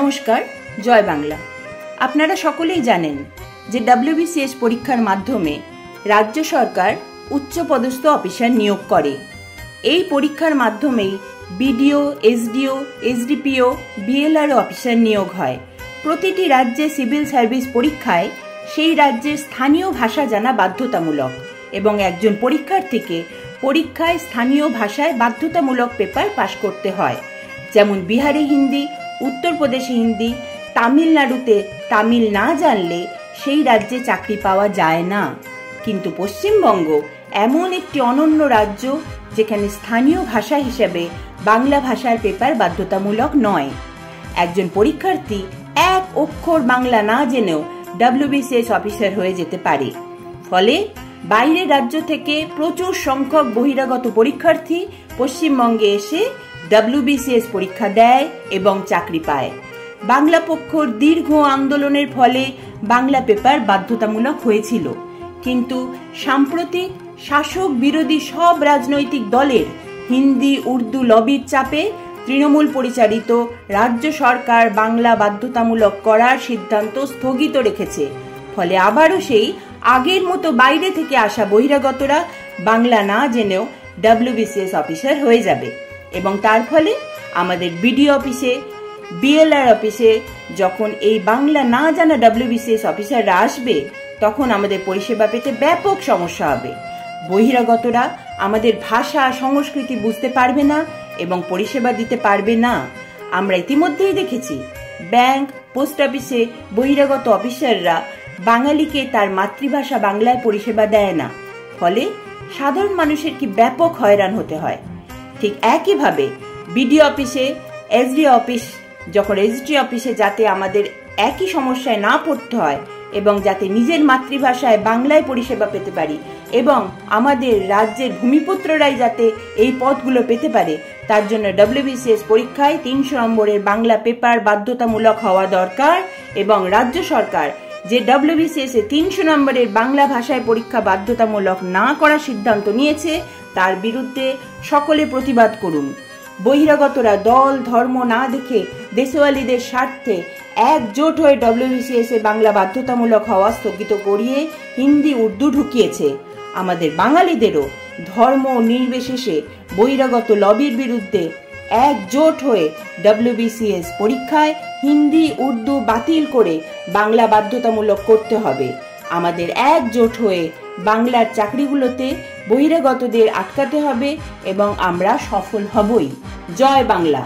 নমস্কার, জয় বাংলা। আপনারা সকলেই জানেন যে WBCS পরীক্ষার মাধ্যমে রাজ্য সরকার উচ্চপদস্থ অফিসার নিয়োগ করে। এই পরীক্ষার মাধ্যমেই BDO, SDO, SDPO, BLRO officer নিয়োগ হয়। প্রতিটি রাজ্যে সিভিল সার্ভিস পরীক্ষায় সেই রাজ্যের স্থানীয় ভাষা জানা বাধ্যতামূলক এবং একজন পরীক্ষার্থীকে পরীক্ষায় স্থানীয় ভাষায় বাধ্যতামূলক পেপার পাশ করতে হয়। যেমন বিহারে হিন্দি, উত্তরপ্রদেশে হিন্দি, তামিলনাড়ুতে তামিল না জানলে সেই রাজ্যে চাকরি পাওয়া যায় না। কিন্তু পশ্চিমবঙ্গ এমন একটি অনন্য রাজ্য যেখানে স্থানীয় ভাষা হিসেবে বাংলা ভাষার পেপার বাধ্যতামূলক নয়। একজন পরীক্ষার্থী এক অক্ষর বাংলা না জেনেও WBCS অফিসার হয়ে যেতে পারে। ফলে বাইরের রাজ্য থেকে প্রচুর সংখ্যক বহিরাগত পরীক্ষার্থী পশ্চিমবঙ্গে এসে WBCS পরীক্ষা দেয় এবং চাকরি পায়। বাংলা পক্ষর দীর্ঘ আন্দোলনের ফলে বাংলা পেপার বাধ্যতামূলক হয়েছিল, কিন্তু সাম্প্রতিক শাসক বিরোধী সব রাজনৈতিক দলের হিন্দি উর্দু লবির চাপে তৃণমূল পরিচালিত রাজ্য সরকার বাংলা বাধ্যতামূলক করার সিদ্ধান্ত স্থগিত রেখেছে। ফলে আবারও সেই আগের মতো বাইরে থেকে আসা বহিরাগতরা বাংলা না জেনেও WBCS অফিসার হয়ে যাবে এবং তার ফলে আমাদের BDO অফিসে, BLR অফিসে যখন এই বাংলা না জানা WBCS অফিসাররা আসবে তখন আমাদের পরিষেবা পেতে ব্যাপক সমস্যা হবে। বহিরাগতরা আমাদের ভাষা সংস্কৃতি বুঝতে পারবে না এবং পরিষেবা দিতে পারবে না। আমরা ইতিমধ্যেই দেখেছি ব্যাংক, পোস্ট অফিসে বহিরাগত অফিসাররা বাঙালিকে তার মাতৃভাষা বাংলায় পরিষেবা দেয় না। ফলে সাধারণ মানুষের কি ব্যাপক হয়রান হতে হয়। ঠিক একইভাবে BDO অফিসে, SDO অফিস যখন SDO অফিসে যাতে আমাদের একই সমস্যায় না পড়তে হয় এবং যাতে নিজের মাতৃভাষায় বাংলায় পরিষেবা পেতে পারি এবং আমাদের রাজ্যের ভূমিপুত্ররাই যাতে এই পদগুলো পেতে পারে, তার জন্য WBCS পরীক্ষায় 300 নম্বরের বাংলা পেপার বাধ্যতামূলক হওয়া দরকার এবং রাজ্য সরকার যে WBCS এ 300 নম্বরের বাংলা ভাষায় পরীক্ষা বাধ্যতামূলক না করার সিদ্ধান্ত নিয়েছে তার বিরুদ্ধে সকলে প্রতিবাদ করুন। বহিরাগতরা দল ধর্ম না দেখে দেশওয়ালীদের স্বার্থে একজোট হয়ে WBCS এ বাংলা বাধ্যতামূলক হওয়া স্থগিত করিয়ে হিন্দি উর্দু ঢুকিয়েছে। আমাদের বাঙালিদেরও ধর্ম নির্বিশেষে বহিরাগত লবির বিরুদ্ধে একজোট হয়ে WBCS পরীক্ষায় হিন্দি উর্দু বাতিল করে বাংলা বাধ্যতামূলক করতে হবে। আমাদের একজোট হয়ে বাংলার চাকরিগুলোতে বহিরাগতদের আটকাতে হবে এবং আমরা সফল হবই। জয় বাংলা।